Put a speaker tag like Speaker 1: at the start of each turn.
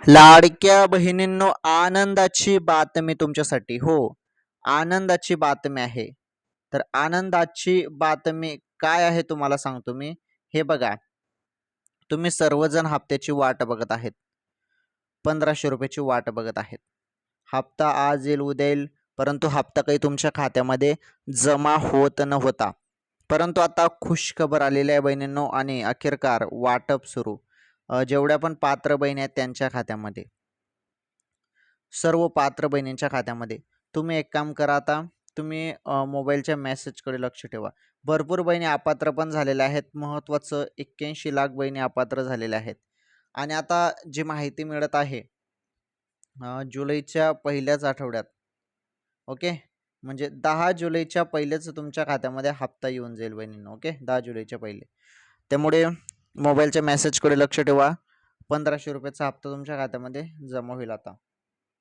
Speaker 1: लाडक्या बहिणींनो, आनंदाची बातमी तुमच्यासाठी. हो, आनंदाची बातमी आहे. तर आनंदाची बातमी काय आहे तुम्हाला सांगतो मी. हे बघा, तुम्ही सर्वजण हप्त्याची वाट बघत आहेत. ₹1500 ची वाट बघत आहेत. हप्ता आज येईल, उद्या येईल, परंतु हप्ता काही तुमच्या खात्यामध्ये जमा होत नव्हता. परंतु आता खुशखबर आलेली आहे बहिणींनो आणि अखेरकार वाटप सुरू. जेवढ्या पण पात्र बहिणी आहेत त्यांच्या खात्यामध्ये. सर्व पात्र बहिणींच्या खात्यामध्ये. तुम्ही एक काम करा आता, तुम्ही मोबाईलच्या मेसेजकडे लक्ष ठेवा. भरपूर बहिणी अपात्र पण झालेल्या आहेत. महत्त्वाचं 81 लाख बहिणी अपात्र झालेल्या आहेत. आणि आता जी माहिती मिळत आहे जुलैच्या पहिल्याच आठवड्यात, ओके, म्हणजे 10 जुलैच्या पहिलेच तुमच्या खात्यामध्ये हप्ता येऊन जाईल बहिणींनो. ओके, 10 जुलैच्या पहिले. त्यामुळे मोबाईलच्या मेसेजकडे लक्ष ठेवा. ₹1500 चा हप्ता तुमच्या खात्यामध्ये जमा होईल आता.